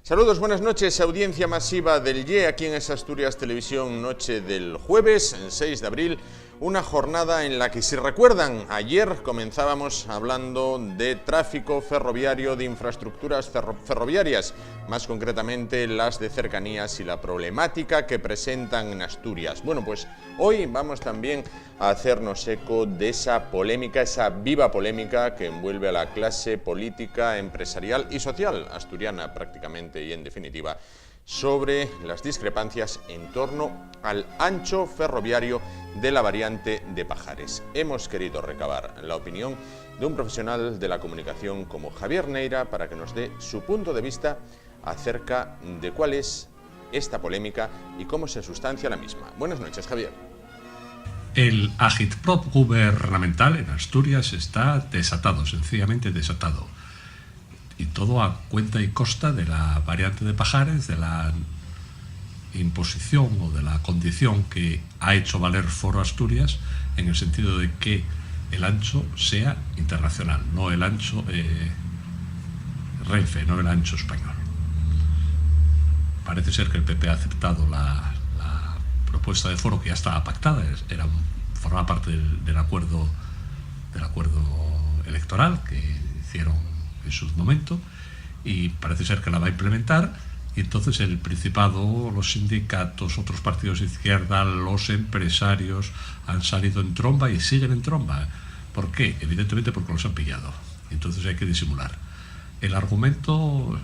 Saludos, buenas noches, audiencia masiva del YE, aquí en Es Asturias Televisión, noche del jueves, el 6 de abril, una jornada en la que, si recuerdan, ayer comenzábamos hablando de tráfico ferroviario, de infraestructuras ferroviarias, más concretamente las de cercanías y la problemática que presentan en Asturias. Bueno, pues hoy vamos también a hacernos eco de esa polémica, esa viva polémica que envuelve a la clase política, empresarial y social asturiana prácticamente y en definitiva, sobre las discrepancias en torno al ancho ferroviario de la variante de Pajares. Hemos querido recabar la opinión de un profesional de la comunicación como Javier Neira para que nos dé su punto de vista acerca de cuál es esta polémica y cómo se sustancia la misma. Buenas noches, Javier. El agitprop gubernamental en Asturias está desatado, sencillamente desatado. Y todo a cuenta y costa de la variante de Pajares, de la imposición o de la condición que ha hecho valer Foro Asturias, en el sentido de que el ancho sea internacional, no el ancho Renfe, no el ancho español. Parece ser que el PP ha aceptado la propuesta de Foro, que ya estaba pactada, formaba parte del acuerdo electoral que hicieron en su momento, y parece ser que la va a implementar. Y entonces el Principado, los sindicatos, otros partidos de izquierda, los empresarios han salido en tromba y siguen en tromba. ¿Por qué? Evidentemente porque los han pillado, entonces hay que disimular. El argumento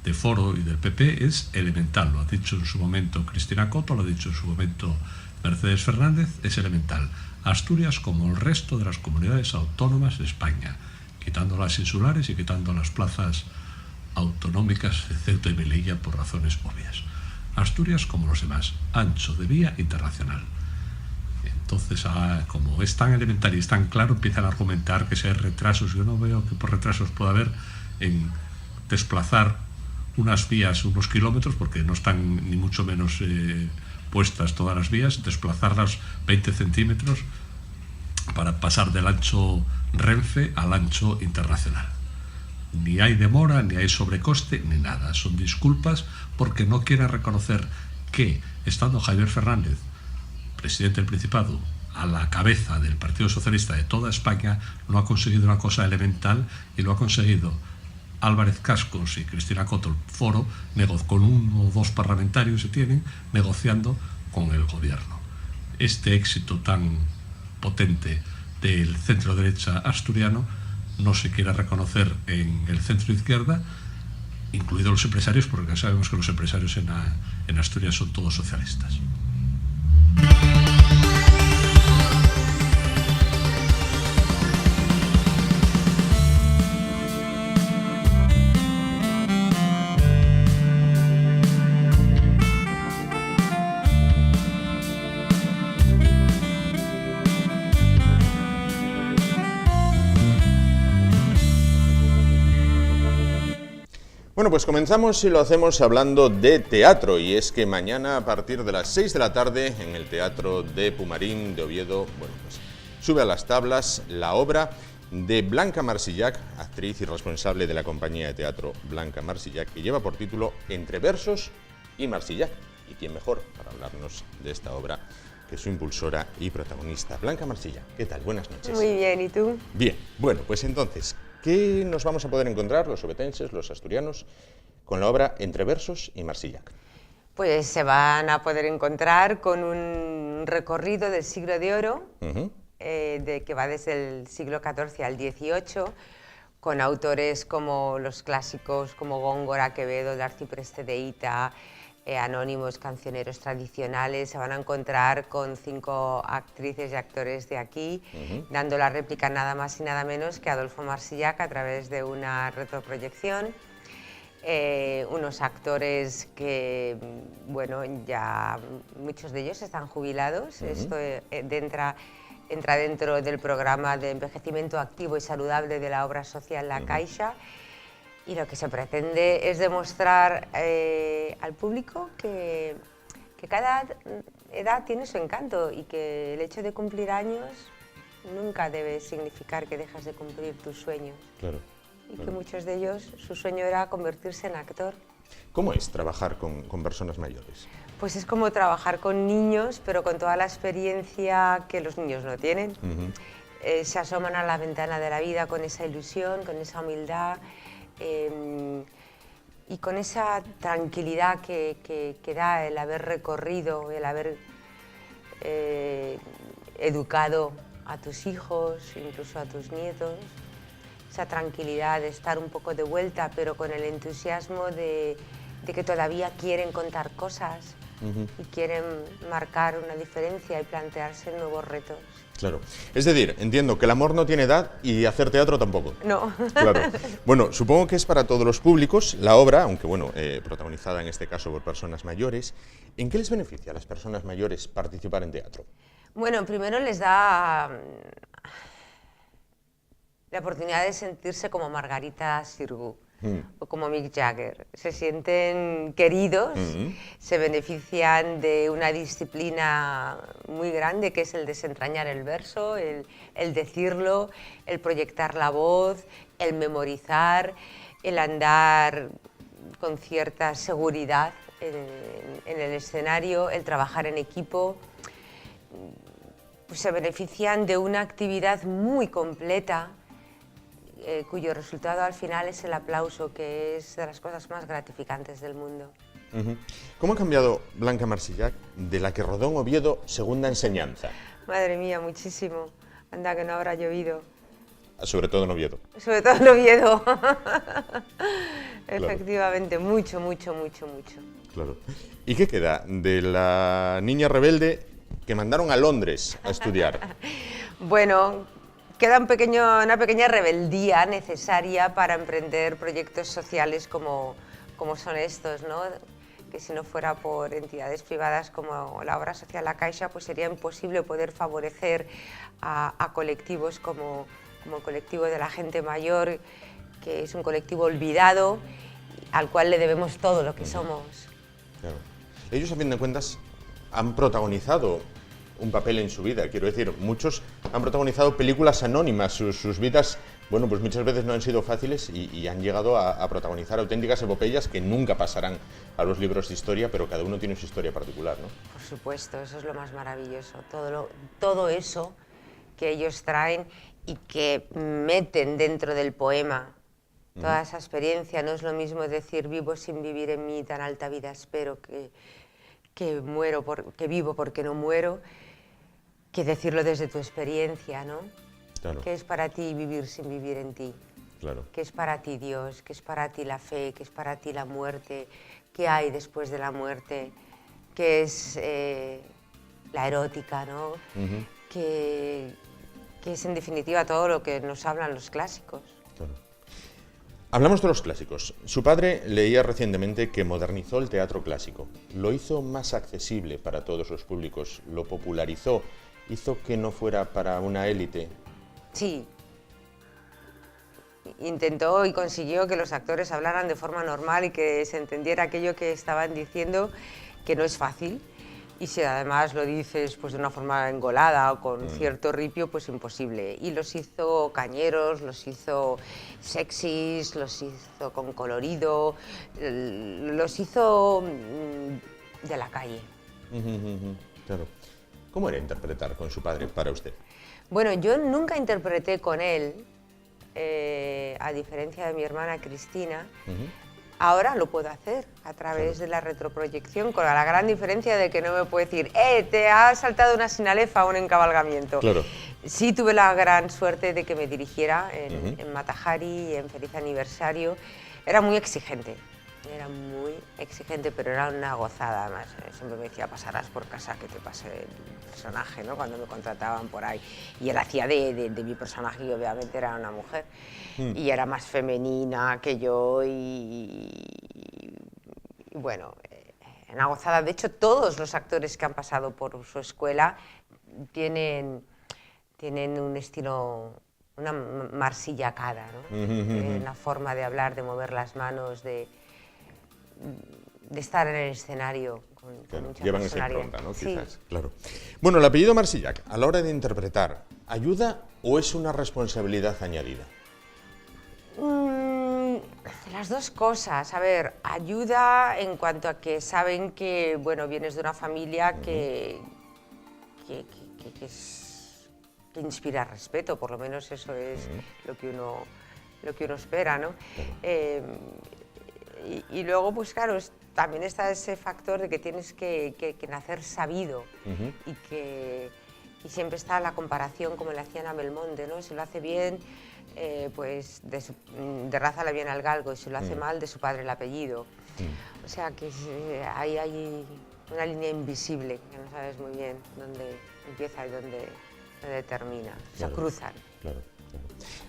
de Foro y del PP es elemental, lo ha dicho en su momento Cristina Coto, lo ha dicho en su momento Mercedes Fernández, es elemental. Asturias, como el resto de las comunidades autónomas de España, quitando las insulares y quitando las plazas autonómicas de Ceuta y Melilla por razones obvias. Asturias, como los demás, ancho de vía internacional. Entonces, como es tan elemental y es tan claro, empiezan a argumentar que si hay retrasos. Yo no veo que por retrasos pueda haber en desplazar unas vías unos kilómetros, porque no están ni mucho menos puestas todas las vías, desplazarlas 20 centímetros para pasar del ancho Renfe al ancho internacional. Ni hay demora, ni hay sobrecoste, ni nada. Son disculpas porque no quieren reconocer que, estando Javier Fernández, presidente del Principado, a la cabeza del Partido Socialista de toda España, no ha conseguido una cosa elemental, y lo ha conseguido Álvarez Cascos y Cristina Coto, el Foro, con uno o dos parlamentarios que tienen, negociando con el gobierno. Este éxito tan potente del centro derecha asturiano no se quiere reconocer en el centro izquierda, incluidos los empresarios, porque sabemos que los empresarios en Asturias son todos socialistas. Bueno, pues comenzamos y lo hacemos hablando de teatro, y es que mañana a partir de las 6 de la tarde en el Teatro de Pumarín de Oviedo, bueno, pues sube a las tablas la obra de Blanca Marsillac, actriz y responsable de la compañía de teatro Blanca Marsillac, que lleva por título Entre versos y Marsillac. ¿Y quién mejor para hablarnos de esta obra que su impulsora y protagonista? Blanca Marsillac, ¿qué tal? Buenas noches. Muy bien, ¿y tú? Bien, bueno, pues entonces, ¿qué nos vamos a poder encontrar los obetenses, los asturianos, con la obra Entre versos y Marsillac? Pues se van a poder encontrar con un recorrido del siglo de oro, que va desde el siglo XIV al XVIII, con autores como los clásicos como Góngora, Quevedo, el Arcipreste de Hita, anónimos, cancioneros tradicionales. Se van a encontrar con 5 actrices y actores de aquí, dando la réplica nada más y nada menos que Adolfo Marsillac a través de una retroproyección. Unos actores que, bueno, ya muchos de ellos están jubilados. Esto entra dentro del programa de envejecimiento activo y saludable de la obra social La Caixa. Y lo que se pretende es demostrar al público que cada edad tiene su encanto, y que el hecho de cumplir años nunca debe significar que dejas de cumplir tus sueños. Claro. y que muchos de ellos, su sueño era convertirse en actor. ¿Cómo es trabajar con personas mayores? Pues es como trabajar con niños, pero con toda la experiencia que los niños no tienen. Se asoman a la ventana de la vida con esa ilusión, con esa humildad y con esa tranquilidad que da el haber recorrido, el haber educado a tus hijos, incluso a tus nietos. Esa tranquilidad de estar un poco de vuelta, pero con el entusiasmo de que todavía quieren contar cosas y quieren marcar una diferencia y plantearse nuevos retos. Claro. Es decir, entiendo que el amor no tiene edad y hacer teatro tampoco. No. Claro. Bueno, supongo que es para todos los públicos la obra, aunque bueno, protagonizada en este caso por personas mayores. ¿En qué les beneficia a las personas mayores participar en teatro? Bueno, primero les da la oportunidad de sentirse como Margarita Xirgu o como Mick Jagger. Se sienten queridos, se benefician de una disciplina muy grande que es el desentrañar el verso, el decirlo, el proyectar la voz, el memorizar, el andar con cierta seguridad en el escenario, el trabajar en equipo. Pues se benefician de una actividad muy completa, cuyo resultado al final es el aplauso, que es de las cosas más gratificantes del mundo. ¿Cómo ha cambiado Blanca Marsillac de la que rodó en Oviedo Segunda Enseñanza? Madre mía, muchísimo. Anda que no habrá llovido. Sobre todo en Oviedo. Sobre todo en Oviedo. Efectivamente, mucho, mucho, mucho, mucho. Claro. ¿Y qué queda de la niña rebelde que mandaron a Londres a estudiar? Bueno, queda una pequeña rebeldía necesaria para emprender proyectos sociales como son estos, ¿no? Que si no fuera por entidades privadas como la obra social La Caixa, pues sería imposible poder favorecer a colectivos como el colectivo de la gente mayor, que es un colectivo olvidado, al cual le debemos todo lo que somos. Claro. Ellos, a fin de cuentas, han protagonizado un papel en su vida. Quiero decir, muchos han protagonizado películas anónimas. Sus vidas, bueno, pues muchas veces no han sido fáciles y han llegado a protagonizar auténticas epopeyas que nunca pasarán a los libros de historia, pero cada uno tiene su historia particular, ¿no? Por supuesto, eso es lo más maravilloso. Todo eso que ellos traen y que meten dentro del poema. Toda esa experiencia. No es lo mismo decir vivo sin vivir en mí, tan alta vida espero, que vivo porque no muero, que decirlo desde tu experiencia, ¿no? Claro. ¿Qué es para ti vivir sin vivir en ti? Claro. ¿Qué es para ti Dios? ¿Qué es para ti la fe? ¿Qué es para ti la muerte? ¿Qué hay después de la muerte? ¿Qué es la erótica, ¿no? Que es en definitiva todo lo que nos hablan los clásicos. Claro. Hablamos de los clásicos. Su padre leía recientemente que modernizó el teatro clásico. Lo hizo más accesible para todos los públicos, lo popularizó, hizo que no fuera para una élite. Sí. Intentó y consiguió que los actores hablaran de forma normal y que se entendiera aquello que estaban diciendo, que no es fácil. Y si además lo dices pues, de una forma engolada o con cierto ripio, pues imposible. Y los hizo cañeros, los hizo sexys, los hizo con colorido, los hizo de la calle. Claro. ¿Cómo era interpretar con su padre para usted? Bueno, yo nunca interpreté con él, a diferencia de mi hermana Cristina. Ahora lo puedo hacer a través de la retroproyección, con la gran diferencia de que no me puede decir te ha saltado una sinalefa o un encabalgamiento. Claro. Sí tuve la gran suerte de que me dirigiera en Mata-Hari y en Feliz Aniversario. Era muy exigente, pero era una gozada. Además, siempre me decía, pasarás por casa que te pase el personaje, ¿no? Cuando me contrataban por ahí. Y él hacía de mi personaje, que obviamente era una mujer. Y era más femenina que yo y bueno, una gozada. De hecho, todos los actores que han pasado por su escuela tienen un estilo, una marsillacada, ¿no? Una forma de hablar, de mover las manos, de estar en el escenario con mucha llevan esa personalidad. impronta, ¿no? Sí. Quizás, claro. Bueno, el apellido Marsillac, a la hora de interpretar, ¿ayuda o es una responsabilidad añadida? Las dos cosas. A ver, ayuda en cuanto a que saben que, bueno, vienes de una familia que inspira respeto, por lo menos eso es lo que uno espera, ¿no? Y luego, pues claro, también está ese factor de que tienes que nacer sabido y siempre está la comparación, como le hacían a Belmonte, ¿no? Si lo hace bien, pues de raza le viene al galgo, y si lo hace mal, de su padre el apellido. O sea que ahí hay una línea invisible, que no sabes muy bien dónde empieza y dónde termina. Claro, se cruzan. Claro.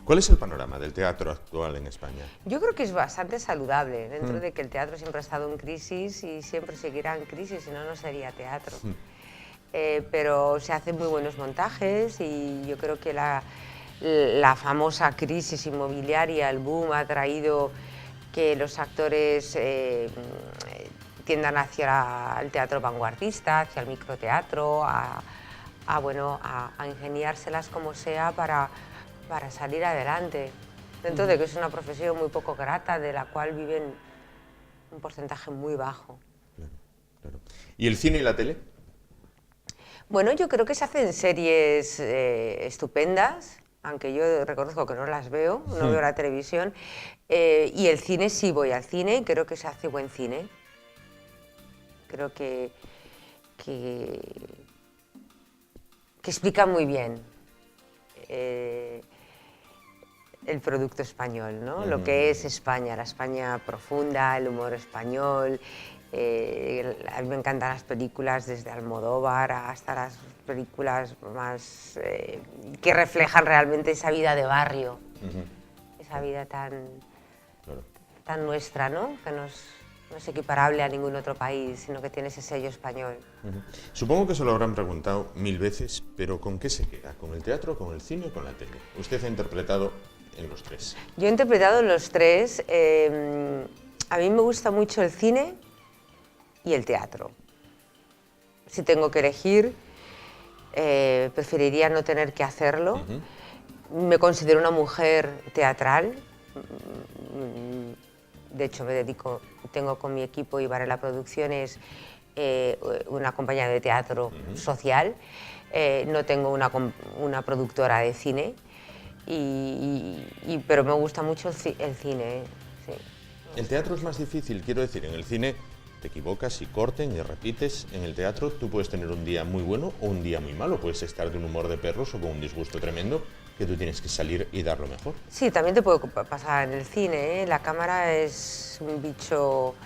¿Cuál es el panorama del teatro actual en España? Yo creo que es bastante saludable, dentro de que el teatro siempre ha estado en crisis y siempre seguirá en crisis, si no, no sería teatro. Pero se hacen muy buenos montajes y yo creo que la famosa crisis inmobiliaria, el boom, ha traído que los actores tiendan hacia el teatro vanguardista, hacia el microteatro, a ingeniárselas como sea para salir adelante, dentro de que es una profesión muy poco grata, de la cual viven un porcentaje muy bajo. Claro. ¿Y el cine y la tele? Bueno, yo creo que se hacen series estupendas, aunque yo reconozco que no las veo, no veo la televisión, y el cine sí voy al cine y creo que se hace buen cine. Creo que explica muy bien el producto español, ¿no? Lo que es España, la España profunda, el humor español. A mí me encantan las películas desde Almodóvar hasta las películas más que reflejan realmente esa vida de barrio, esa vida tan nuestra, ¿no? Que no es equiparable a ningún otro país, sino que tiene ese sello español. Supongo que se lo habrán preguntado 1000 veces, pero ¿con qué se queda? ¿Con el teatro, con el cine o con la tele? Usted ha interpretado en los tres. Yo he interpretado en los tres. A mí me gusta mucho el cine y el teatro. Si tengo que elegir, preferiría no tener que hacerlo. Me considero una mujer teatral. De hecho, tengo con mi equipo y Varela Producciones una compañía de teatro social. No tengo una productora de cine, pero me gusta mucho el cine. Sí. ¿El teatro es más difícil? Quiero decir, en el cine te equivocas y corten y repites. En el teatro tú puedes tener un día muy bueno o un día muy malo. Puedes estar de un humor de perros o con un disgusto tremendo, que tú tienes que salir y dar lo mejor. Sí, también te puede pasar en el cine, ¿eh? La cámara es un bicho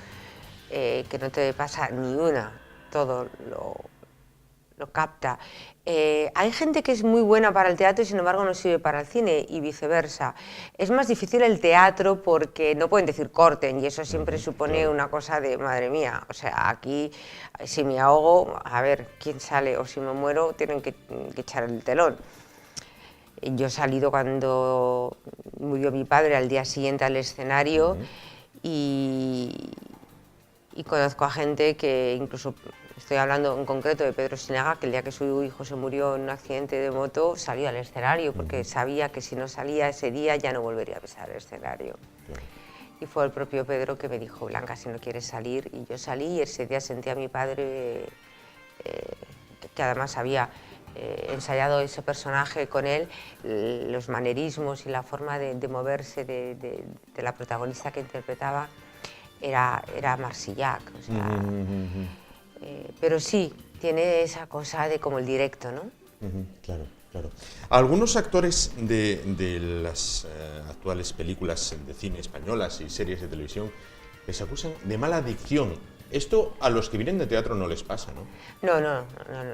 que no te pasa ni una, todo lo capta. Hay gente que es muy buena para el teatro y sin embargo no sirve para el cine y viceversa. Es más difícil el teatro porque no pueden decir corten y eso siempre supone una cosa de madre mía. O sea, aquí si me ahogo, a ver quién sale, o si me muero tienen que echar el telón. Yo he salido cuando murió mi padre al día siguiente al escenario y conozco a gente que incluso, estoy hablando en concreto de Pedro Sinaga, que el día que su hijo se murió en un accidente de moto salió al escenario porque sabía que si no salía ese día ya no volvería a pisar el escenario. Y fue el propio Pedro que me dijo, Blanca, si no quieres salir. Y yo salí y ese día sentí a mi padre, que además había ensayado ese personaje con él, los manerismos y la forma de moverse de la protagonista que interpretaba era Marsillac. O sea, pero sí, tiene esa cosa de como el directo, ¿no? Claro. Algunos actores de las actuales películas de cine españolas y series de televisión les acusan de mala dicción. Esto a los que vienen de teatro no les pasa, ¿no?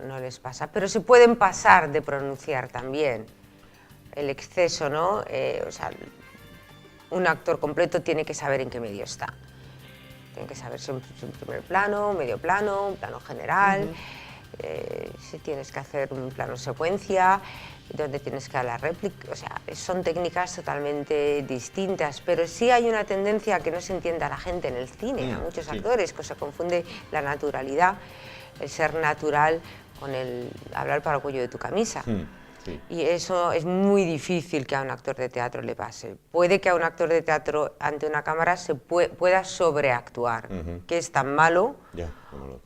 No les pasa, pero se pueden pasar de pronunciar también. El exceso, ¿no? O sea, un actor completo tiene que saber en qué medio está. Tiene que saber si es un primer plano, medio plano, un plano general, si tienes que hacer un plano secuencia, donde tienes que dar la réplica. O sea, son técnicas totalmente distintas, pero sí hay una tendencia a que no se entienda a la gente en el cine, a muchos actores, que se confunde la naturalidad, el ser natural con el hablar para el cuello de tu camisa. Sí. Y eso es muy difícil que a un actor de teatro le pase. Puede que a un actor de teatro ante una cámara se pueda sobreactuar, que es tan malo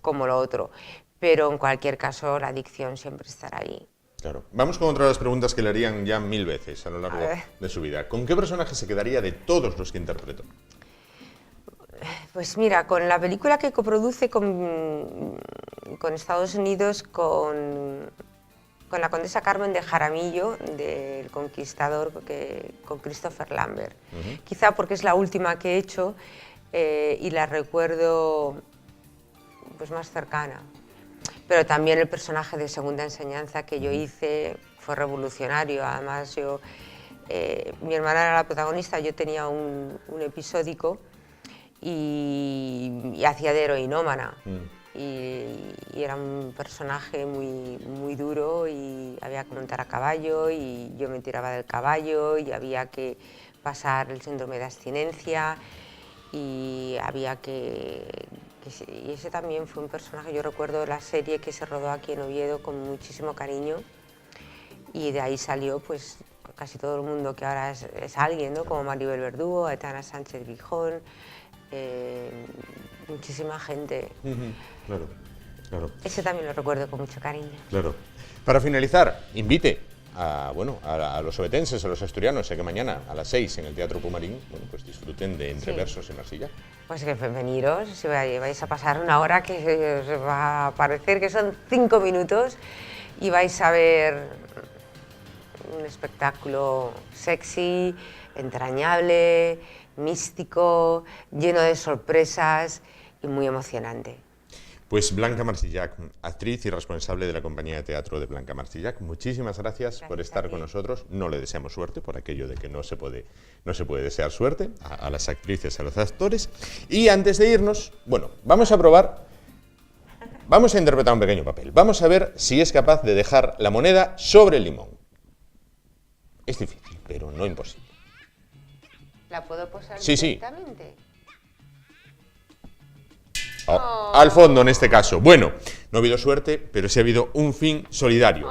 como lo otro. Pero en cualquier caso la dicción siempre estará ahí. Claro. Vamos con otra de las preguntas que le harían ya 1000 veces a lo largo de su vida. ¿Con qué personaje se quedaría de todos los que interpretó? Pues mira, con la película que coproduce con Estados Unidos, con la condesa Carmen de Jaramillo, del Conquistador, con Christopher Lambert. Quizá porque es la última que he hecho y la recuerdo pues más cercana. Pero también el personaje de Segunda Enseñanza que yo hice fue revolucionario. Además, mi hermana era la protagonista, yo tenía un episódico y hacía de heroinómana. Y era un personaje muy duro y había que montar a caballo y yo me tiraba del caballo y había que pasar el síndrome de abstinencia y había y ese también fue un personaje. Yo recuerdo la serie que se rodó aquí en Oviedo con muchísimo cariño y de ahí salió pues casi todo el mundo que ahora es alguien, ¿no? Como Maribel Verdú, Aitana Sánchez Gijón, muchísima gente. Claro, claro. Ese también lo recuerdo con mucho cariño. Claro. Para finalizar, invite a los obetenses, a los asturianos, a que mañana a las 6 en el Teatro Pumarín, pues disfruten de Entre Versos en Arcilla. Pues que veniros, si vais a pasar una hora que os va a parecer que son 5 minutos y vais a ver un espectáculo sexy, entrañable, místico, lleno de sorpresas y muy emocionante. Pues Blanca Marsillac, actriz y responsable de la compañía de teatro de Blanca Marsillac, muchísimas gracias por estar con nosotros. No le deseamos suerte por aquello de que no se puede desear suerte a las actrices, a los actores. Y antes de irnos, bueno, vamos a interpretar un pequeño papel. Vamos a ver si es capaz de dejar la moneda sobre el limón. Es difícil, pero no imposible. ¿La puedo posar sí, directamente? Sí. Al fondo en este caso. Bueno, no ha habido suerte, pero sí ha habido un fin solidario.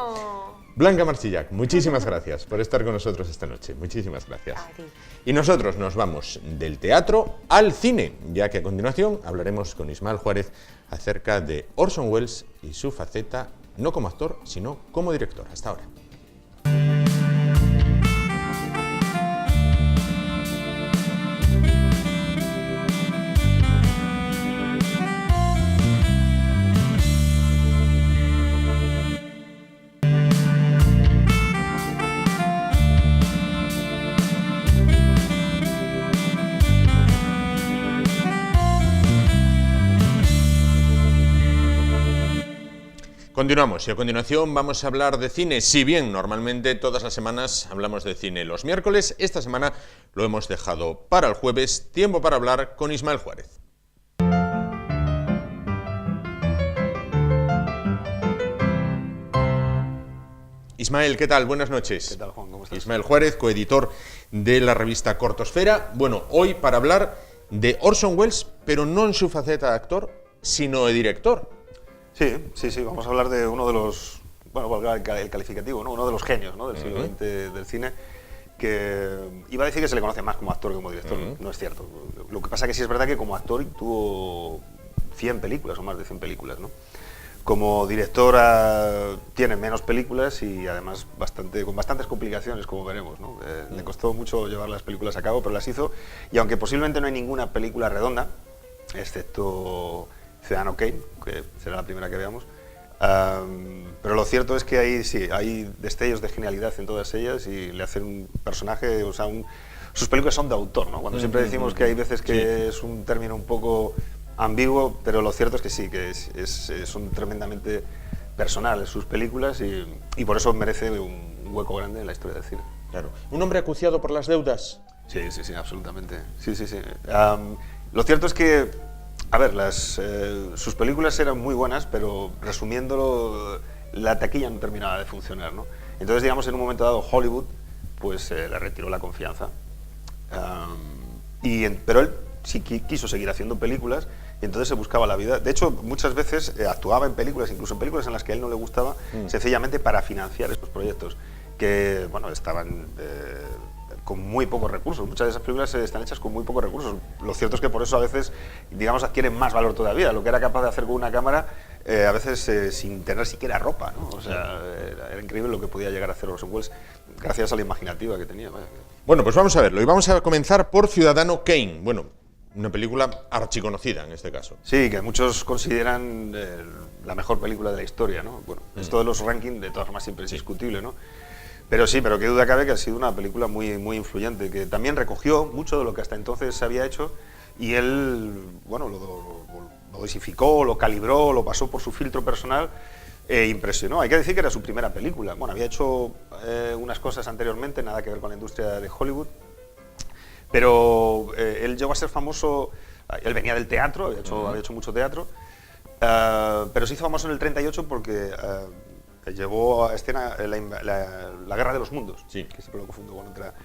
Blanca Marsillac, muchísimas gracias por estar con nosotros esta noche. Muchísimas gracias. Y nosotros nos vamos del teatro al cine, ya que a continuación hablaremos con Ismael Juárez acerca de Orson Welles y su faceta no como actor, sino como director. Hasta ahora. Continuamos y a continuación vamos a hablar de cine. Si bien normalmente todas las semanas hablamos de cine los miércoles, esta semana lo hemos dejado para el jueves, tiempo para hablar con Ismael Juárez. Ismael, ¿qué tal? Buenas noches. ¿Qué tal, Juan? ¿Cómo estás? Ismael Juárez, coeditor de la revista Cortosfera. Bueno, hoy para hablar de Orson Welles, pero no en su faceta de actor, sino de director. Sí, vamos a hablar de uno de los, bueno, el calificativo, ¿no? Uno de los genios, ¿no? Del siglo XX del cine, que iba a decir que se le conoce más como actor que como director, no es cierto. Lo que pasa es que sí es verdad que como actor tuvo 100 películas o más de 100 películas, ¿no? Como director tiene menos películas y además con bastantes complicaciones, como veremos, ¿no? Le costó mucho llevar las películas a cabo, pero las hizo, y aunque posiblemente no hay ninguna película redonda, excepto Ciudadano Kane, que será la primera que veamos, pero lo cierto es que hay destellos de genialidad en todas ellas y le hacen un personaje, o sea, sus películas son de autor, ¿no? Cuando siempre decimos que hay veces que es un término un poco ambiguo, pero lo cierto es que sí, que son tremendamente personales sus películas y por eso merece un hueco grande en la historia del cine. Claro. ¿Un hombre acuciado por las deudas? Sí, absolutamente. Sí. Lo cierto es que, a ver, sus películas eran muy buenas, pero resumiéndolo, la taquilla no terminaba de funcionar, ¿no? Entonces, digamos, en un momento dado, Hollywood pues le retiró la confianza. Pero él sí quiso seguir haciendo películas y entonces se buscaba la vida. De hecho, muchas veces actuaba en películas, incluso en películas en las que a él no le gustaba, sencillamente para financiar estos proyectos. que bueno, estaban con muy pocos recursos. Muchas de esas películas están hechas con muy pocos recursos. Lo cierto es que por eso a veces, digamos, adquieren más valor todavía. Lo que era capaz de hacer con una cámara, a veces sin tener siquiera ropa, ¿no? O sea, era increíble lo que podía llegar a hacer Orson Welles gracias a la imaginativa que tenía. Vaya. Bueno, pues vamos a verlo. Y vamos a comenzar por Ciudadano Kane. Bueno, una película archiconocida en este caso. Sí, que muchos consideran la mejor película de la historia, ¿no? Bueno, esto de los rankings, de todas formas, siempre es discutible, ¿no? Pero sí, pero qué duda cabe que ha sido una película muy, muy influyente, que también recogió mucho de lo que hasta entonces se había hecho y él, bueno, lo dosificó, lo calibró, lo pasó por su filtro personal e impresionó. Hay que decir que era su primera película. Bueno, había hecho unas cosas anteriormente, nada que ver con la industria de Hollywood, pero él llegó a ser famoso, él venía del teatro, había hecho mucho teatro, pero se hizo famoso en el 38 porque llevó a escena la Guerra de los Mundos, sí, que siempre lo confundo con otra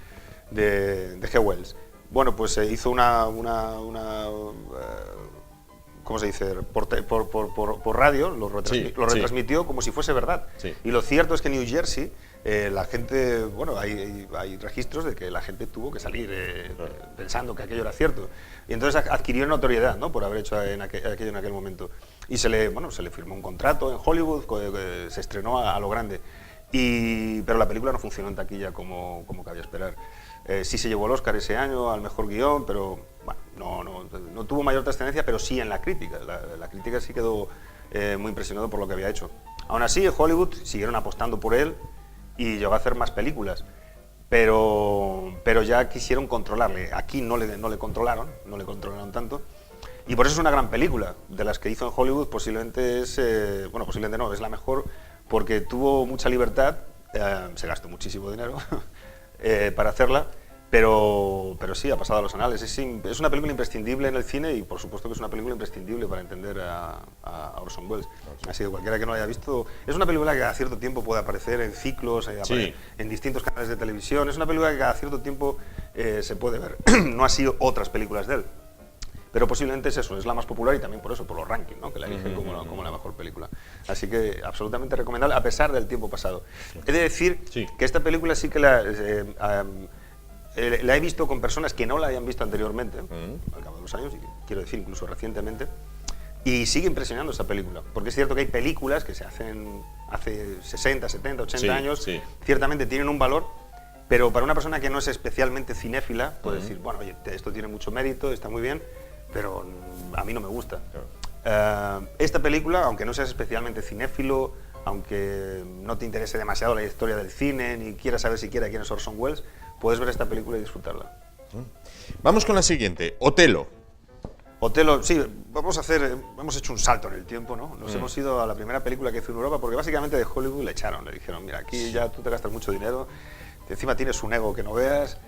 de G. Wells. Bueno, pues hizo una ¿cómo se dice? Por radio, lo retransmitió como si fuese verdad. Sí. Y lo cierto es que en New Jersey la gente, bueno, hay registros de que la gente tuvo que salir pensando que aquello era cierto. Y entonces adquirió notoriedad, ¿no? Por haber hecho aquello en aquel momento. Y se le firmó un contrato en Hollywood, se estrenó a lo grande. Pero la película no funcionó en taquilla como cabía esperar. Sí se llevó el Oscar ese año al mejor guión, pero bueno, no tuvo mayor trascendencia, pero sí en la crítica. La crítica sí quedó muy impresionado por lo que había hecho. Aún así, en Hollywood siguieron apostando por él y llegó a hacer más películas, pero ya quisieron controlarle. Aquí no le controlaron tanto. Y por eso es una gran película. De las que hizo en Hollywood, posiblemente es la mejor, porque tuvo mucha libertad, se gastó muchísimo dinero para hacerla, pero sí, ha pasado a los anales. Es una película imprescindible en el cine y por supuesto que es una película imprescindible para entender a Orson Welles. Así que cualquiera que no la haya visto, es una película que a cierto tiempo puede aparecer en ciclos, en distintos canales de televisión. Es una película que cada cierto tiempo se puede ver. No ha sido otras películas de él. Pero posiblemente es eso, es la más popular y también por eso, por los rankings, ¿no? Que la eligen como la mejor película. Así que absolutamente recomendable, a pesar del tiempo pasado. He de decir que esta película sí que la he visto con personas que no la hayan visto anteriormente, al cabo de los años, y quiero decir incluso recientemente, y sigue impresionando esta película. Porque es cierto que hay películas que se hacen hace 60, 70, 80 años, ciertamente tienen un valor, pero para una persona que no es especialmente cinéfila, puede decir, bueno, oye, esto tiene mucho mérito, está muy bien, pero a mí no me gusta. Esta película, aunque no seas especialmente cinéfilo, aunque no te interese demasiado la historia del cine, ni quieras saber siquiera quién es Orson Welles, puedes ver esta película y disfrutarla. Vamos con la siguiente, Otelo. Otelo, sí, hemos hecho un salto en el tiempo, ¿no? Nos hemos ido a la primera película que hizo en Europa, porque básicamente de Hollywood le echaron, le dijeron, mira, aquí ya tú te gastas mucho dinero, encima tienes un ego que no veas,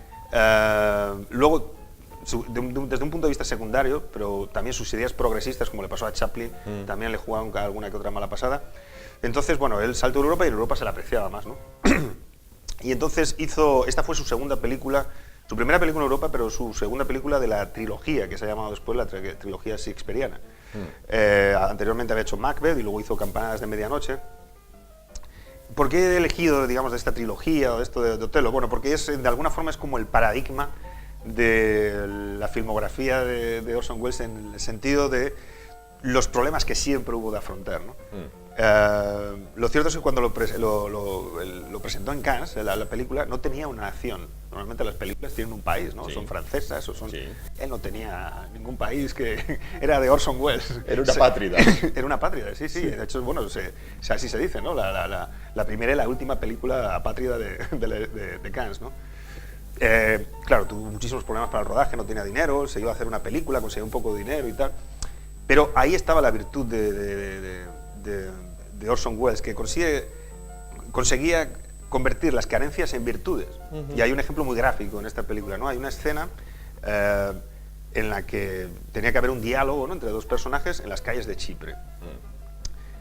luego desde un punto de vista secundario, pero también sus ideas progresistas, como le pasó a Chaplin, también le jugaron alguna que otra mala pasada. Entonces, bueno, él saltó a Europa y en Europa se le apreciaba más, ¿no? Y entonces esta fue su segunda película, su primera película en Europa, pero su segunda película de la trilogía, que se ha llamado después la trilogía shakespeariana. Anteriormente había hecho Macbeth y luego hizo Campanas de Medianoche. ¿Por qué he elegido, digamos, de esta trilogía o de esto de Otelo? Bueno, porque de alguna forma es como el paradigma de la filmografía de Orson Welles, en el sentido de los problemas que siempre hubo de afrontar, ¿no? Lo cierto es que cuando lo presentó en Cannes, la película, no tenía una nación. Normalmente las películas tienen un país, ¿no? Son francesas o son... Él no tenía ningún país, que era de Orson Welles. Era una pátrida. Era una pátrida, sí. De hecho, bueno, así se dice, ¿no? La primera y la última película apátrida de Cannes, ¿no? Claro, tuvo muchísimos problemas para el rodaje, no tenía dinero, se iba a hacer una película, conseguía un poco de dinero y tal. Pero ahí estaba la virtud de Orson Welles, que conseguía convertir las carencias en virtudes. Y hay un ejemplo muy gráfico en esta película, ¿no? Hay una escena en la que tenía que haber un diálogo, ¿no?, entre dos personajes en las calles de Chipre.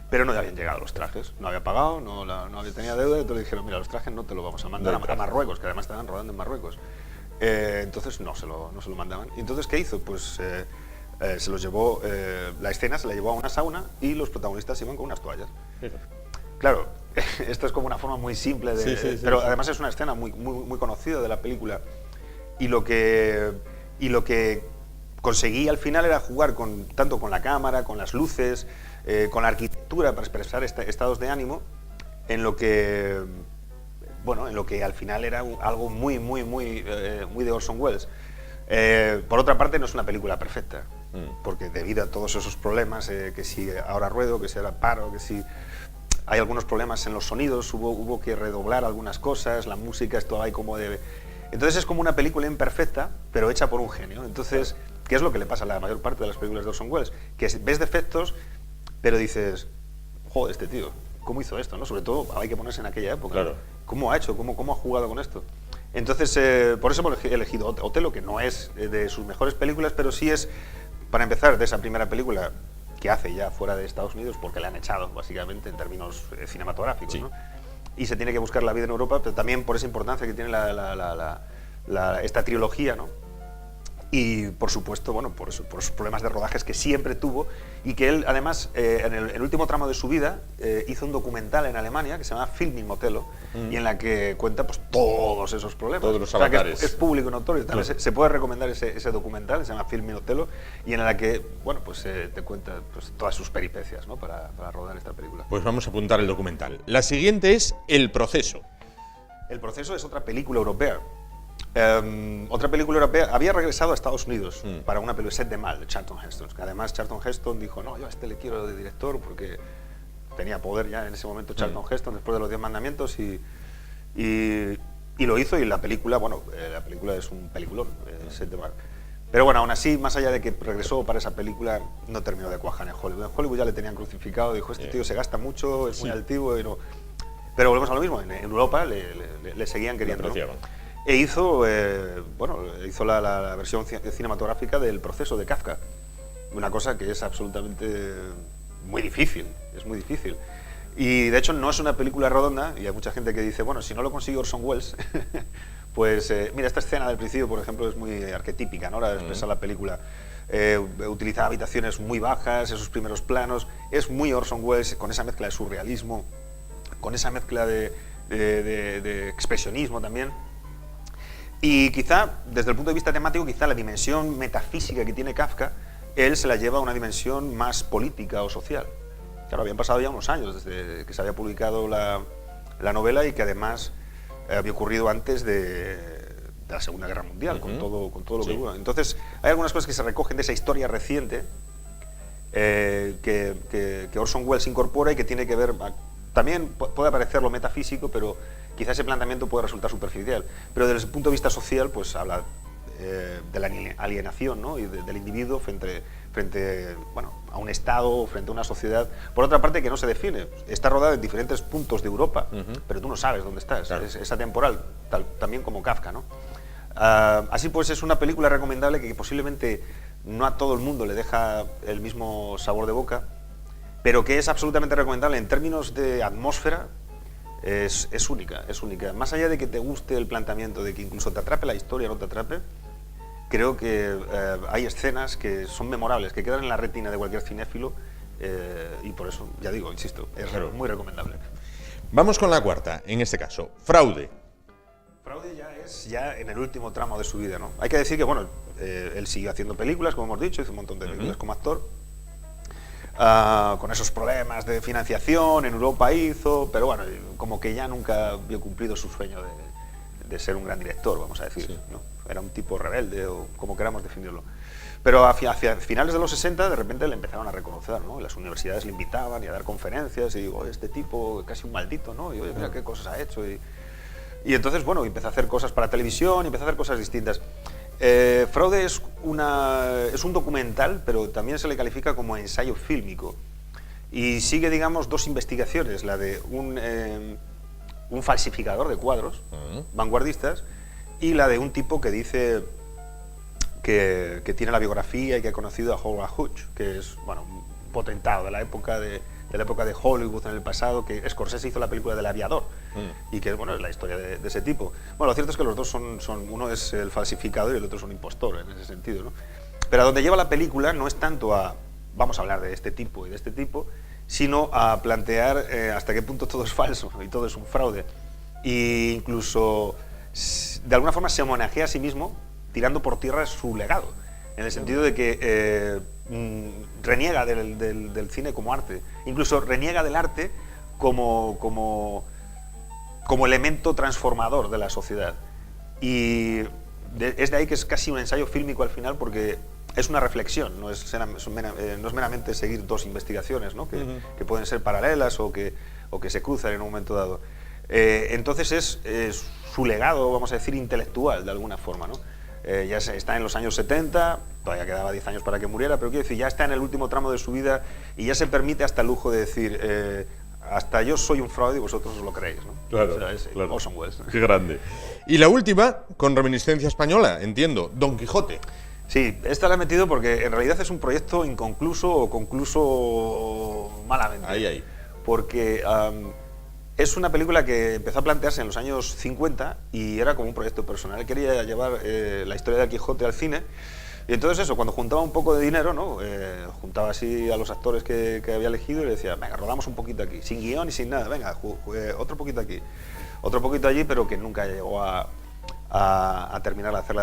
Pero no habían llegado los trajes, no había pagado, no tenía deuda, entonces le dijeron, mira, los trajes no te los vamos a mandar a Marruecos, que además estaban rodando en Marruecos. Entonces no se lo mandaban. ¿Y entonces qué hizo? Pues se los llevó, la escena se la llevó a una sauna y los protagonistas iban con unas toallas. Claro, Esto es como una forma muy simple de... pero además es una escena muy conocida de la película. Y lo que conseguí al final era jugar tanto con la cámara, con las luces, con la arquitectura para expresar estados de ánimo, en lo que al final era algo muy de Orson Welles. Por otra parte, no es una película perfecta, porque debido a todos esos problemas, que si ahora ruedo, que si ahora paro, que si hay algunos problemas en los sonidos, hubo que redoblar algunas cosas, la música, esto hay como de... Entonces es como una película imperfecta, pero hecha por un genio. Entonces, ¿qué es lo que le pasa a la mayor parte de las películas de Orson Welles? Que ves defectos, pero dices, joder, este tío, ¿cómo hizo esto? ¿No? Sobre todo hay que ponerse en aquella época. Claro. ¿Cómo ha hecho? ¿Cómo ha jugado con esto? Entonces, por eso he elegido Otelo, que no es de sus mejores películas, pero sí es, para empezar, de esa primera película que hace ya fuera de Estados Unidos, porque le han echado, básicamente, en términos cinematográficos, ¿no? Y se tiene que buscar la vida en Europa, pero también por esa importancia que tiene esta trilogía, ¿no? Y, por supuesto, bueno, por esos problemas de rodajes que siempre tuvo, y que él, además, en el último tramo de su vida, hizo un documental en Alemania que se llama Filming Otelo, y en la que cuenta pues todos esos problemas. Todos los avatares. Que es público notorio. Claro. Se puede recomendar ese documental, se llama Filming Otelo, y en la que, bueno, pues te cuenta pues, todas sus peripecias, ¿no? para rodar esta película. Pues vamos a apuntar el documental. La siguiente es El Proceso. El Proceso es otra película europea. Otra película europea. Había regresado a Estados Unidos para una película, Set de Mal, de Charlton Heston. Que además Charlton Heston dijo, no, yo a este le quiero de director porque tenía poder ya en ese momento Charlton Heston después de los 10 mandamientos y lo hizo, y la película, bueno, la película es un peliculón, Set de Mal. Pero bueno, aún así, más allá de que regresó para esa película, no terminó de cuajar en Hollywood. En Hollywood ya le tenían crucificado, dijo, este tío se gasta mucho, es muy altivo y no... Pero volvemos a lo mismo, en Europa le seguían queriendo, ¿no? E hizo, hizo la versión cinematográfica del Proceso de Kafka, una cosa que es absolutamente muy difícil, es muy difícil. Y de hecho no es una película redonda, y hay mucha gente que dice, bueno, si no lo consigue Orson Welles, pues mira, esta escena del principio, por ejemplo, es muy arquetípica, ¿no? La de expresar la película. Utiliza habitaciones muy bajas, esos primeros planos, es muy Orson Welles, con esa mezcla de surrealismo, con esa mezcla de expresionismo también. Y quizá, desde el punto de vista temático, quizá la dimensión metafísica que tiene Kafka, él se la lleva a una dimensión más política o social. Claro, habían pasado ya unos años desde que se había publicado la novela, y que además había ocurrido antes de la Segunda Guerra Mundial, con todo lo que hubo. Entonces, hay algunas cosas que se recogen de esa historia reciente que Orson Welles incorpora y que tiene que ver... También puede aparecer lo metafísico, pero quizá ese planteamiento puede resultar superficial. Pero desde el punto de vista social, pues habla de la alienación, ¿no? Y del individuo frente a un Estado, frente a una sociedad. Por otra parte, que no se define. Está rodada en diferentes puntos de Europa, pero tú no sabes dónde estás. Claro. Es atemporal, también como Kafka, ¿no? Así pues, es una película recomendable que posiblemente no a todo el mundo le deja el mismo sabor de boca, pero que es absolutamente recomendable en términos de atmósfera. Es única, es única. Más allá de que te guste el planteamiento, de que incluso te atrape la historia o no te atrape, creo que hay escenas que son memorables, que quedan en la retina de cualquier cinéfilo, y por eso, ya digo, insisto, es muy recomendable. Vamos con la cuarta, en este caso, Fraude. Fraude ya es en el último tramo de su vida, ¿no? Hay que decir que, bueno, él siguió haciendo películas, como hemos dicho, hizo un montón de películas como actor. Con esos problemas de financiación, en Europa pero bueno, como que ya nunca había cumplido su sueño de ser un gran director, vamos a decir, ¿no? Era un tipo rebelde, o como queramos definirlo. Pero hacia finales de los 60, de repente le empezaron a reconocer, ¿no? Las universidades le invitaban y a dar conferencias, y digo, este tipo casi un maldito, ¿no? Y oye, mira qué cosas ha hecho. Y entonces, bueno, empezó a hacer cosas para televisión, y empezó a hacer cosas distintas. Fraude es un documental, pero también se le califica como ensayo fílmico, y sigue, digamos, dos investigaciones, la de un falsificador de cuadros vanguardistas, y la de un tipo que dice que tiene la biografía y que ha conocido a Howard Hughes, que es, bueno, un potentado de la época de Hollywood en el pasado, que Scorsese hizo la película del Aviador, y que, bueno, es la historia de ese tipo. Bueno, lo cierto es que los dos uno es el falsificador y el otro es un impostor, en ese sentido, ¿no? Pero a donde lleva la película no es tanto vamos a hablar de este tipo y de este tipo, sino a plantear hasta qué punto todo es falso y todo es un fraude. E incluso, de alguna forma, se homenajea a sí mismo tirando por tierra su legado, en el sentido de que reniega del cine como arte, incluso reniega del arte como elemento transformador de la sociedad. Y es de ahí que es casi un ensayo fílmico al final, porque es una reflexión, no es meramente seguir dos investigaciones, ¿no? que pueden ser paralelas o que se cruzan en un momento dado. Entonces es su legado, vamos a decir, intelectual de alguna forma, ¿no? Ya está en los años 70, todavía quedaba 10 años para que muriera, pero quiero decir, ya está en el último tramo de su vida y ya se permite hasta el lujo de decir, hasta yo soy un fraude y vosotros os lo creéis, ¿no? Claro, o sea, es claro. Orson Welles. Qué grande. Y la última, con reminiscencia española, entiendo, Don Quijote. Sí, esta la he metido porque en realidad es un proyecto inconcluso o concluso malamente. Ahí. Porque es una película que empezó a plantearse en los años 50 y era como un proyecto personal. Él quería llevar la historia del Quijote al cine. Y entonces eso, cuando juntaba un poco de dinero, ¿no? Juntaba así a los actores que había elegido y le decía, venga, rodamos un poquito aquí, sin guión y sin nada, venga, otro poquito aquí, otro poquito allí, pero que nunca llegó a terminar de hacer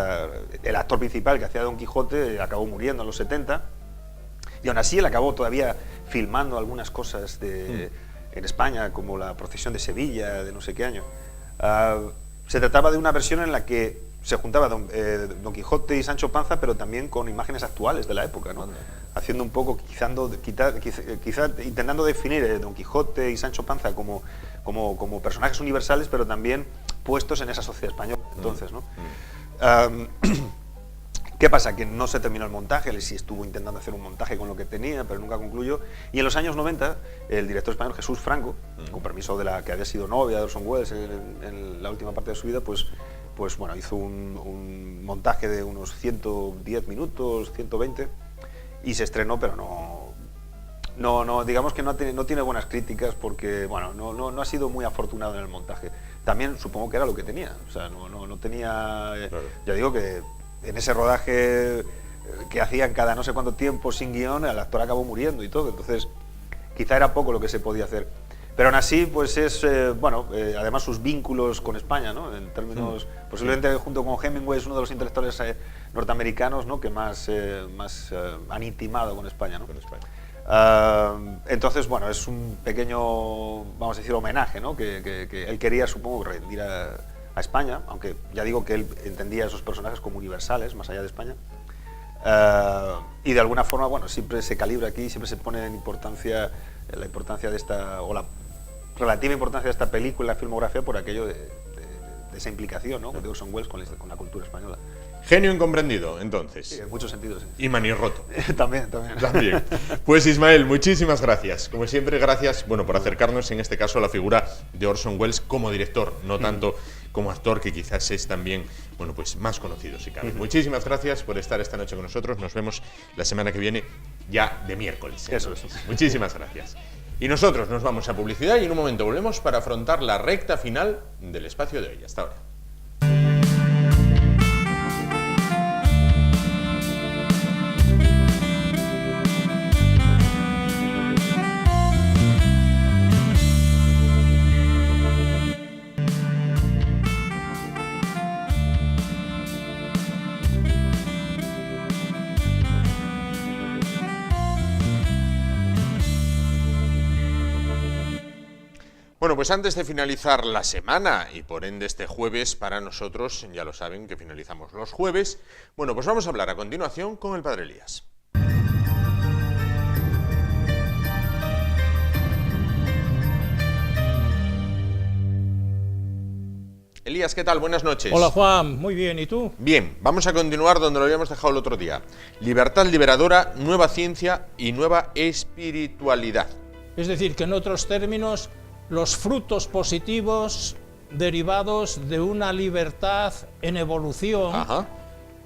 el actor principal que hacía Don Quijote acabó muriendo en los 70 y aún así él acabó todavía filmando algunas cosas en España, como la procesión de Sevilla de no sé qué año. Se trataba de una versión en la que se juntaba Don Quijote y Sancho Panza, pero también con imágenes actuales de la época, ¿no? Haciendo un poco, quizá intentando definir Don Quijote y Sancho Panza como personajes universales, pero también puestos en esa sociedad española entonces, ¿no? ¿Qué pasa? Que no se terminó el montaje, él sí estuvo intentando hacer un montaje con lo que tenía, pero nunca concluyó. Y en los años 90, el director español Jesús Franco, con permiso de la que había sido novia de Orson Welles en la última parte de su vida, pues bueno, hizo un montaje de unos 110 minutos, 120, y se estrenó, pero no digamos que no tiene buenas críticas porque, bueno, no ha sido muy afortunado en el montaje. También supongo que era lo que tenía, o sea, no tenía... Claro. Ya digo que en ese rodaje que hacían cada no sé cuánto tiempo sin guión, el actor acabó muriendo y todo, entonces quizá era poco lo que se podía hacer. Pero aún así, pues es, además sus vínculos con España, ¿no? En términos, posiblemente junto con Hemingway es uno de los intelectuales norteamericanos, ¿no? Que más han intimado con España, ¿no? Con España. Entonces, bueno, es un pequeño, vamos a decir, homenaje, ¿no? Que él quería, supongo, rendir a España, aunque ya digo que él entendía a esos personajes como universales, más allá de España. Y de alguna forma, bueno, siempre se calibra aquí, siempre se pone en importancia la importancia de esta, o la relativa importancia de esta película, la filmografía, por aquello de esa implicación, ¿no? De Orson Welles con la cultura española. Genio incomprendido, entonces. Sí, en muchos sentidos, sí. Y manirroto. También. Pues Ismael, muchísimas gracias. Como siempre, gracias, bueno, por acercarnos en este caso a la figura de Orson Welles como director, no tanto como actor, que quizás es también, bueno, pues más conocido si cabe. Muchísimas gracias por estar esta noche con nosotros. Nos vemos la semana que viene, ya de miércoles. Eso es. Muchísimas gracias. Y nosotros nos vamos a publicidad y en un momento volvemos para afrontar la recta final del espacio de hoy. Hasta ahora. Bueno, pues antes de finalizar la semana y por ende este jueves para nosotros, ya lo saben que finalizamos los jueves, bueno, pues vamos a hablar a continuación con el Padre Elías. Elías, ¿qué tal? Buenas noches. Hola Juan, muy bien, ¿y tú? Bien, vamos a continuar donde lo habíamos dejado el otro día. Libertad liberadora, nueva ciencia y nueva espiritualidad. Es decir, que en otros términos, los frutos positivos derivados de una libertad en evolución. Ajá.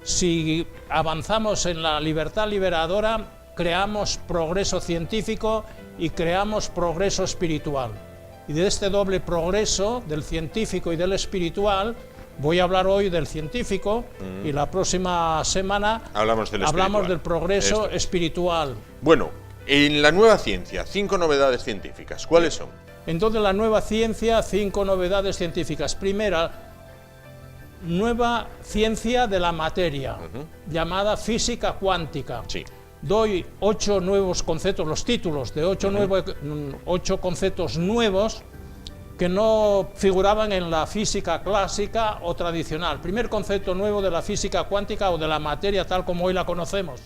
Si avanzamos en la libertad liberadora, creamos progreso científico y creamos progreso espiritual. Y de este doble progreso, del científico y del espiritual, voy a hablar hoy del científico y la próxima semana hablamos del progreso espiritual. Bueno, En la nueva ciencia, 5 novedades científicas. ¿Cuáles son? Entonces, la nueva ciencia, 5 novedades científicas. Primera, nueva ciencia de la materia, llamada física cuántica. Sí. Doy 8 nuevos conceptos, los títulos de 8 conceptos nuevos que no figuraban en la física clásica o tradicional. Primer concepto nuevo de la física cuántica o de la materia tal como hoy la conocemos.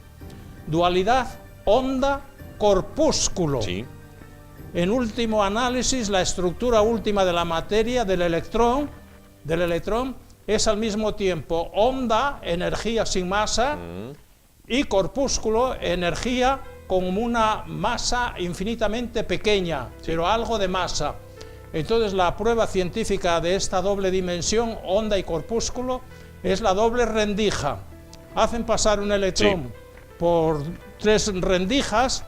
Dualidad onda-corpúsculo. Sí. En último análisis, la estructura última de la materia, del electrón, es al mismo tiempo onda, energía sin masa, y corpúsculo, energía con una masa infinitamente pequeña, pero algo de masa. Entonces, la prueba científica de esta doble dimensión, onda y corpúsculo, es la doble rendija. Hacen pasar un electrón por 3 rendijas,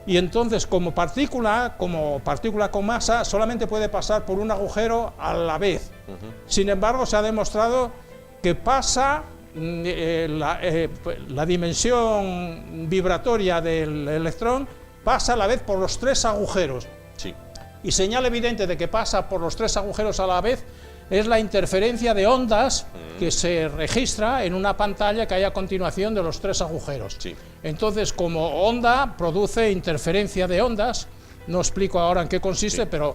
y entonces como partícula con masa solamente puede pasar por un agujero a la vez. Sin embargo, se ha demostrado que pasa la dimensión vibratoria del electrón pasa a la vez por los 3 agujeros. Sí. Y señal evidente de que pasa por los 3 agujeros a la vez es la interferencia de ondas que se registra en una pantalla que hay a continuación de los 3 agujeros. Sí. Entonces, como onda produce interferencia de ondas, no explico ahora en qué consiste, pero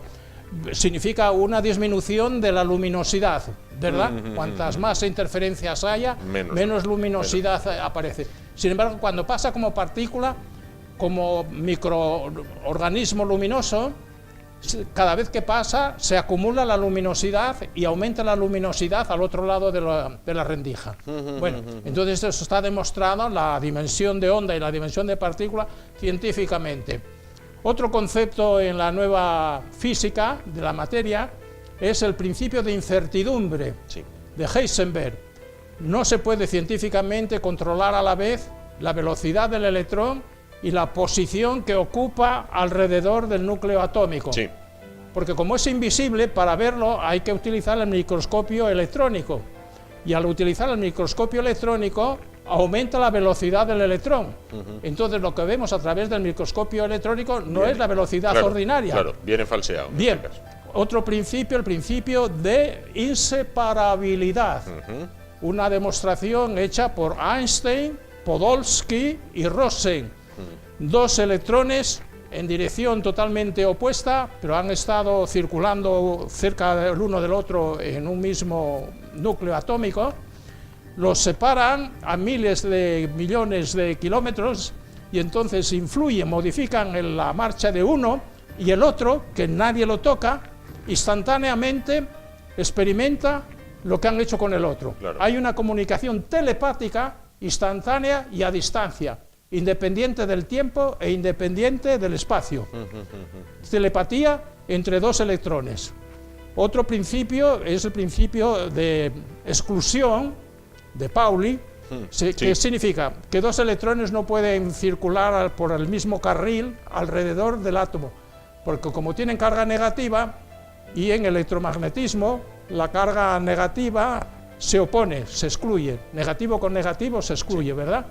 significa una disminución de la luminosidad, ¿verdad? Cuantas más interferencias haya, menos luminosidad aparece. Sin embargo, cuando pasa como partícula, como microorganismo luminoso, cada vez que pasa se acumula la luminosidad y aumenta la luminosidad al otro lado de la rendija. Bueno, entonces eso está demostrado, la dimensión de onda y la dimensión de partícula, científicamente. Otro concepto en la nueva física de la materia es el principio de incertidumbre de Heisenberg. No se puede científicamente controlar a la vez la velocidad del electrón y la posición que ocupa alrededor del núcleo atómico. Sí. Porque como es invisible, para verlo hay que utilizar el microscopio electrónico. Y al utilizar el microscopio electrónico aumenta la velocidad del electrón. Entonces lo que vemos a través del microscopio electrónico no es la velocidad ordinaria. Claro, viene falseado. Bien, otro principio, el principio de inseparabilidad. Una demostración hecha por Einstein, Podolsky y Rosen. 2 electrones en dirección totalmente opuesta, pero han estado circulando cerca del uno del otro en un mismo núcleo atómico. Los separan a miles de millones de kilómetros y entonces influyen, modifican la marcha de uno, y el otro, que nadie lo toca, instantáneamente experimenta lo que han hecho con el otro. Claro. Hay una comunicación telepática instantánea y a distancia, independiente del tiempo e independiente del espacio. Telepatía entre 2 electrones. Otro principio es el principio de exclusión de Pauli, que significa que 2 electrones no pueden circular por el mismo carril alrededor del átomo, porque como tienen carga negativa, y en electromagnetismo la carga negativa se opone, se excluye. Negativo con negativo se excluye, ¿verdad?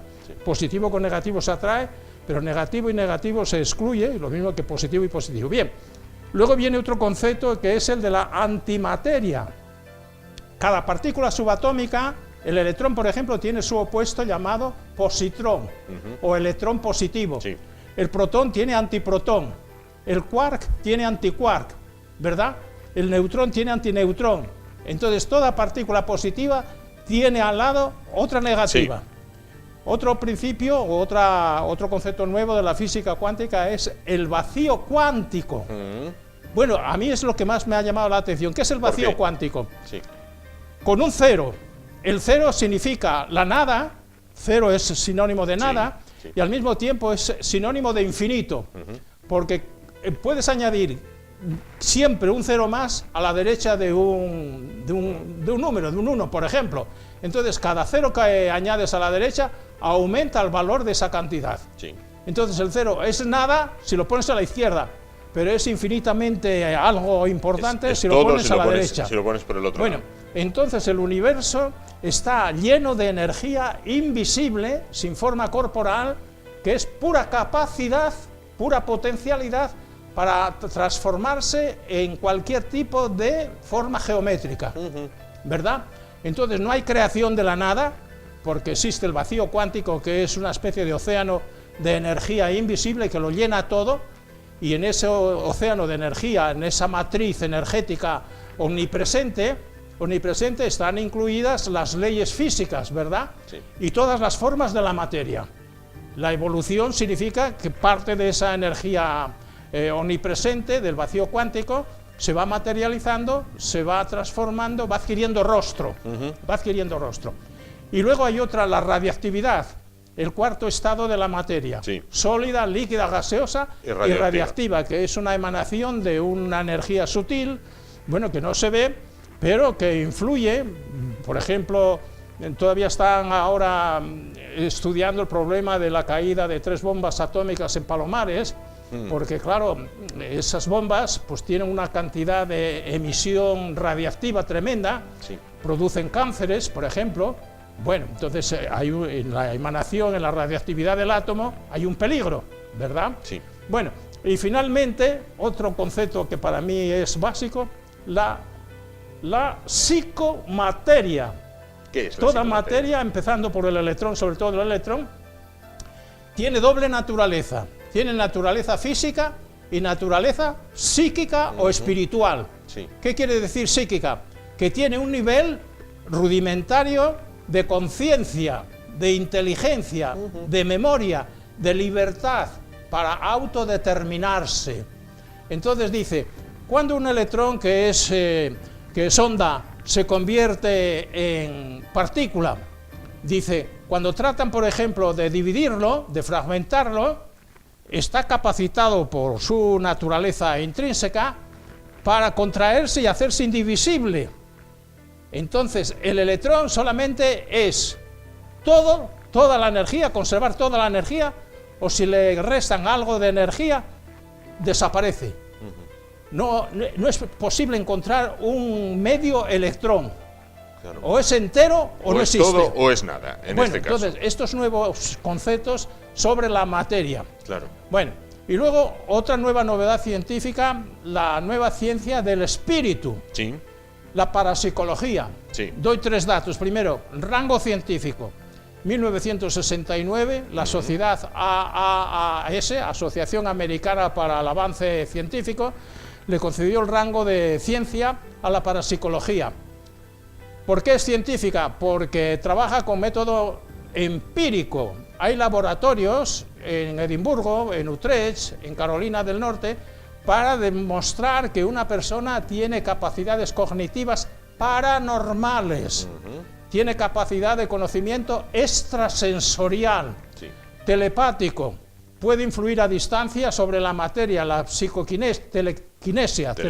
Positivo con negativo se atrae, pero negativo y negativo se excluye, lo mismo que positivo y positivo. Bien, luego viene otro concepto que es el de la antimateria. Cada partícula subatómica, el electrón, por ejemplo, tiene su opuesto llamado positrón o electrón positivo. Sí. El protón tiene antiprotón, el quark tiene antiquark, ¿verdad? El neutrón tiene antineutrón. Entonces, toda partícula positiva tiene al lado otra negativa. Sí. Otro principio o otro concepto nuevo de la física cuántica es el vacío cuántico. Bueno, a mí es lo que más me ha llamado la atención. ¿Qué es el vacío cuántico? Sí. Con un cero. El cero significa la nada, cero es sinónimo de nada, y al mismo tiempo es sinónimo de infinito, porque puedes añadir siempre un cero más a la derecha de un número, de un 1, por ejemplo. Entonces, cada cero que añades a la derecha aumenta el valor de esa cantidad. Sí. Entonces, el cero es nada si lo pones a la izquierda, pero es infinitamente algo importante si lo pones a la derecha. Si lo pones por el otro lado. Bueno, entonces el universo está lleno de energía invisible, sin forma corporal, que es pura capacidad pura potencialidad para transformarse en cualquier tipo de forma geométrica, ¿verdad? Entonces no hay creación de la nada, porque existe el vacío cuántico, que es una especie de océano de energía invisible que lo llena todo, y en ese océano de energía, en esa matriz energética omnipresente están incluidas las leyes físicas, ¿verdad? Sí. Y todas las formas de la materia. La evolución significa que parte de esa energía omnipresente, del vacío cuántico, se va materializando, se va transformando, va adquiriendo rostro, Y luego hay otra, la radiactividad, el cuarto estado de la materia, sí. Sólida, líquida, gaseosa y radiactiva, que es una emanación de una energía sutil, bueno, que no se ve, pero que influye. Por ejemplo, todavía están ahora estudiando el problema de la caída de 3 bombas atómicas en Palomares, porque claro, esas bombas pues tienen una cantidad de emisión radiactiva tremenda, sí. Producen cánceres, por ejemplo. Bueno, entonces en la emanación, en la radiactividad del átomo, hay un peligro, ¿verdad? Sí. Bueno, y finalmente, otro concepto que para mí es básico, la psicomateria. ¿Qué es la Toda psicomateria? materia, empezando por el electrón, sobre todo el electrón, tiene doble naturaleza. Tiene naturaleza física y naturaleza psíquica o espiritual. Sí. ¿Qué quiere decir psíquica? Que tiene un nivel rudimentario de conciencia, de inteligencia, de memoria, de libertad para autodeterminarse. Entonces dice, cuando un electrón que es onda se convierte en partícula, dice, cuando tratan, por ejemplo, de dividirlo, de fragmentarlo, está capacitado por su naturaleza intrínseca para contraerse y hacerse indivisible. Entonces, el electrón solamente es toda la energía, conservar toda la energía, o si le restan algo de energía, desaparece. No es posible encontrar un medio electrón. Claro. O es entero o no es existe. todo o es nada, en Bueno, este caso. entonces, estos nuevos conceptos sobre la materia. Claro. Bueno, y luego otra nueva novedad científica, la nueva ciencia del espíritu, Sí. la parapsicología. Sí. Doy 3 datos. Primero, rango científico. 1969, la sociedad AAAS, Asociación Americana para el Avance Científico, le concedió el rango de ciencia a la parapsicología. ¿Por qué es científica? Porque trabaja con método empírico. Hay laboratorios en Edimburgo, en Utrecht, en Carolina del Norte, para demostrar que una persona tiene capacidades cognitivas paranormales, tiene capacidad de conocimiento extrasensorial, Sí. telepático, puede influir a distancia sobre la materia, la telequinesia. Sí.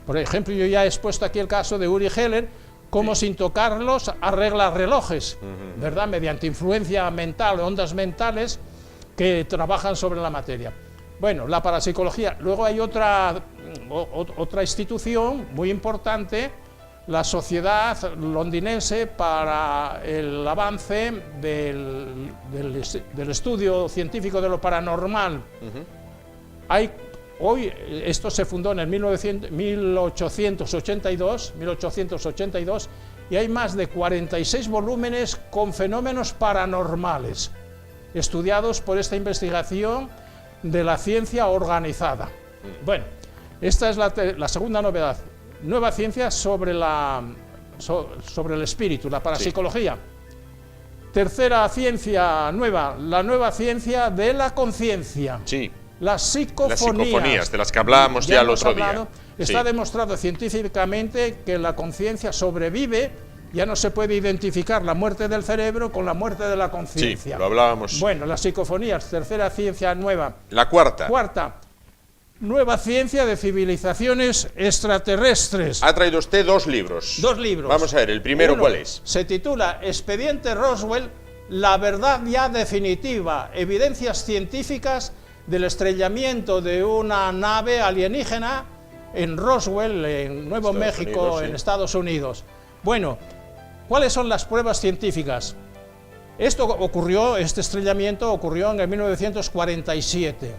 Por ejemplo, yo ya he expuesto aquí el caso de Uri Geller, cómo sin tocarlos arregla relojes, ¿verdad? Mediante influencia mental, ondas mentales que trabajan sobre la materia. Bueno, la parapsicología. Luego hay otra institución muy importante, la Sociedad Londinense para el Avance del Estudio Científico de lo Paranormal. Hoy, esto se fundó en el 1882, y hay más de 46 volúmenes con fenómenos paranormales, estudiados por esta investigación de la ciencia organizada. Bueno, esta es la segunda novedad. Nueva ciencia sobre el espíritu, la parapsicología. Tercera ciencia nueva, la nueva ciencia de la conciencia. Sí. Las psicofonías. Las psicofonías, de las que hablábamos ya el hemos otro día. hablado. Está Sí. demostrado científicamente que la conciencia sobrevive, ya no se puede identificar la muerte del cerebro con la muerte de la Sí, conciencia. lo hablábamos. Bueno, las psicofonías, tercera ciencia nueva. La cuarta. Cuarta, nueva ciencia de civilizaciones extraterrestres. Ha traído usted 2 libros. 2 libros. Vamos a ver, el primero, Uno ¿cuál es? Se titula Expediente Roswell, la verdad ya definitiva, evidencias científicas del estrellamiento de una nave alienígena en Roswell, en Nuevo Estados México, Unidos, sí. en Estados Unidos. Bueno, ¿cuáles son las pruebas científicas? Este estrellamiento ocurrió en el 1947.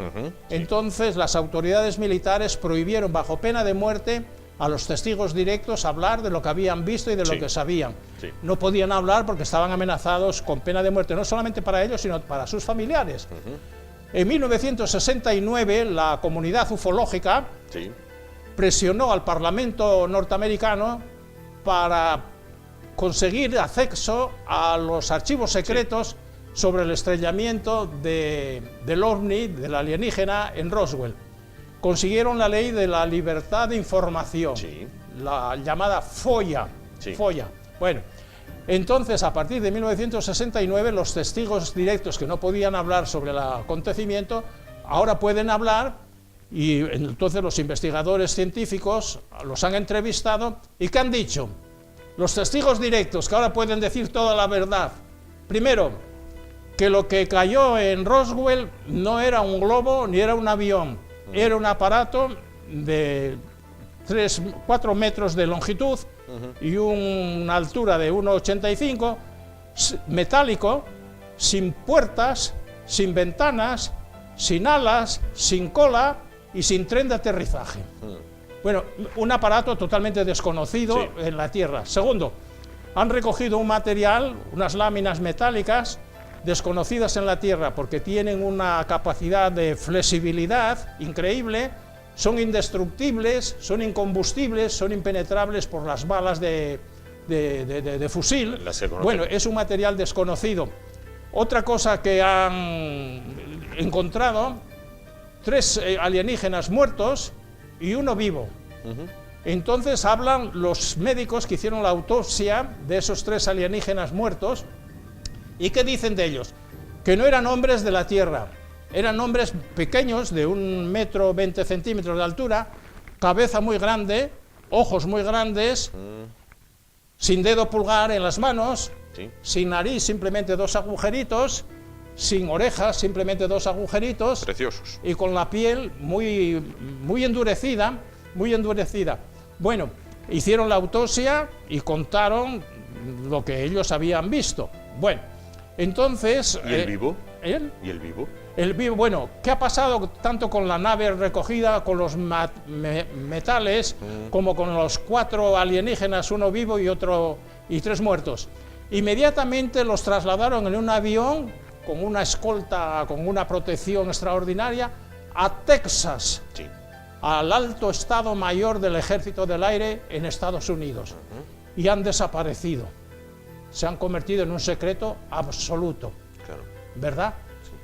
Entonces las autoridades militares prohibieron bajo pena de muerte a los testigos directos hablar de lo que habían visto y de lo que sabían. No podían hablar porque estaban amenazados con pena de muerte, no solamente para ellos, sino para sus familiares. En 1969 la comunidad ufológica presionó al Parlamento norteamericano para conseguir acceso a los archivos secretos sobre el estrellamiento del ovni, del alienígena, en Roswell. Consiguieron la ley de la libertad de información, la llamada FOIA. Bueno, entonces a partir de 1969 los testigos directos que no podían hablar sobre el acontecimiento ahora pueden hablar, y entonces los investigadores científicos los han entrevistado y ¿qué han dicho? Los testigos directos que ahora pueden decir toda la verdad. Primero, que lo que cayó en Roswell no era un globo ni era un avión, era un aparato de 4 metros de longitud y una altura de 1,85, metálico, sin puertas, sin ventanas, sin alas, sin cola y sin tren de aterrizaje. Bueno, un aparato totalmente desconocido en la Tierra. Segundo, han recogido un material, unas láminas metálicas desconocidas en la Tierra porque tienen una capacidad de flexibilidad increíble, son indestructibles, son incombustibles, son impenetrables por las balas de fusil. Bueno, es un material desconocido. Otra cosa que han encontrado, 3 alienígenas muertos y uno vivo. Entonces hablan los médicos que hicieron la autopsia de esos 3 alienígenas muertos. ¿Y qué dicen de ellos? Que no eran hombres de la Tierra, eran hombres pequeños de 1,20 m de altura, cabeza muy grande, ojos muy grandes, sin dedo pulgar en las manos, sin nariz, simplemente 2 agujeritos, sin orejas, simplemente 2 agujeritos. Preciosos. Y con la piel muy endurecida, muy endurecida. Bueno, hicieron la autopsia y contaron lo que ellos habían visto. Bueno, entonces... ¿Y el vivo? ¿Él? ¿Y el vivo? El vivo, bueno, ¿qué ha pasado tanto con la nave recogida, con los metales, como con los 4 alienígenas, uno vivo y 3 muertos? Inmediatamente los trasladaron en un avión con una escolta, con una protección extraordinaria, a Texas, al alto Estado Mayor del Ejército del Aire en Estados Unidos, y han desaparecido. Se han convertido en un secreto absoluto, ¿verdad?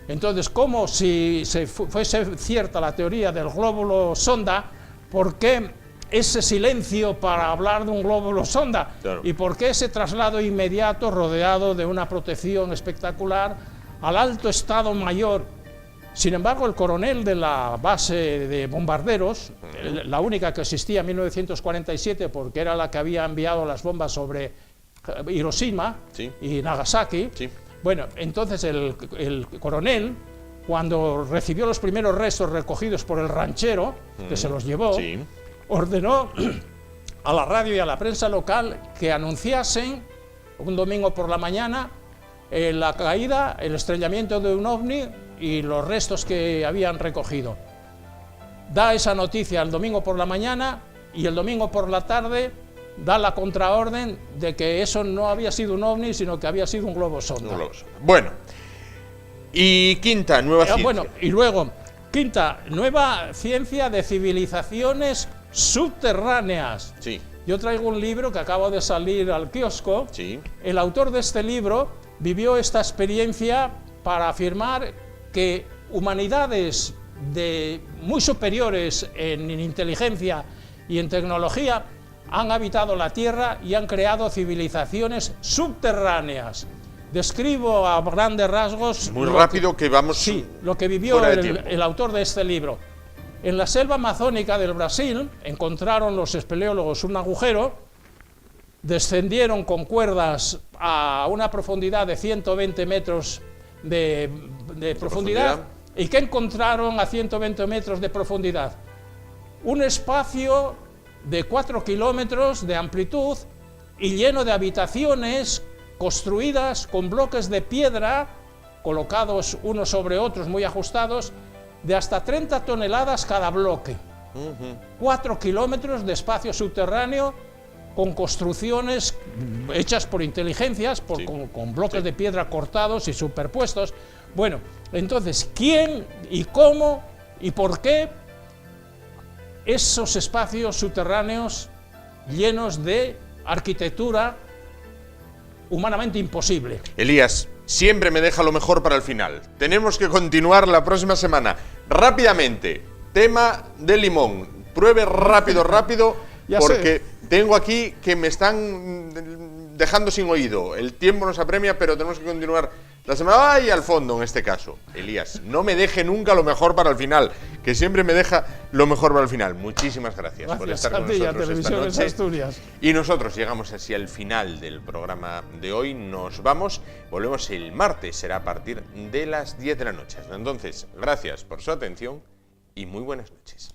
Entonces, como si fuese cierta la teoría del glóbulo sonda, ¿por qué ese silencio para hablar de un glóbulo sonda? ¿Y por qué ese traslado inmediato rodeado de una protección espectacular al alto Estado Mayor? Sin embargo, el coronel de la base de bombarderos, la única que existía en 1947 porque era la que había enviado las bombas sobre Hiroshima y Nagasaki, bueno, entonces el coronel, cuando recibió los primeros restos recogidos por el ranchero, que se los llevó, ordenó a la radio y a la prensa local que anunciasen un domingo por la mañana la caída, el estrellamiento de un ovni y los restos que habían recogido. Da esa noticia el domingo por la mañana y el domingo por la tarde da la contraorden de que eso no había sido un ovni, sino que había sido un globo sonda. Bueno, y quinta, nueva ciencia. Bueno, y luego, quinta, nueva ciencia de civilizaciones subterráneas. Yo traigo un libro que acaba de salir al kiosco. El autor de este libro vivió esta experiencia para afirmar que humanidades muy superiores en inteligencia y en tecnología han habitado la Tierra y han creado civilizaciones subterráneas. Describo a grandes rasgos... Muy rápido que vamos... Sí, lo que vivió el autor de este libro. En la selva amazónica del Brasil encontraron los espeleólogos un agujero, descendieron con cuerdas a una profundidad de 120 metros de profundidad. ¿Y qué encontraron a 120 metros de profundidad? Un espacio de 4 kilómetros de amplitud y lleno de habitaciones construidas con bloques de piedra, colocados unos sobre otros muy ajustados, de hasta 30 toneladas cada bloque. 4 kilómetros de espacio subterráneo con construcciones hechas por inteligencias, con bloques de piedra cortados y superpuestos. Bueno, entonces, ¿quién y cómo y por qué esos espacios subterráneos llenos de arquitectura humanamente imposible? Elías, siempre me deja lo mejor para el final. Tenemos que continuar la próxima semana. Rápidamente, tema del limón. Pruebe rápido, porque tengo aquí que me están dejando sin oído. El tiempo nos apremia, pero tenemos que continuar la semana. Y al fondo, en este caso. Elías, no me deje nunca lo mejor para el final, que siempre me deja lo mejor para el final. Muchísimas gracias por estar con nosotros esta noche. Asturias. Y nosotros llegamos así al final del programa de hoy. Nos vamos. Volvemos el martes. Será a partir de las 10 de la noche. Hasta entonces, gracias por su atención y muy buenas noches.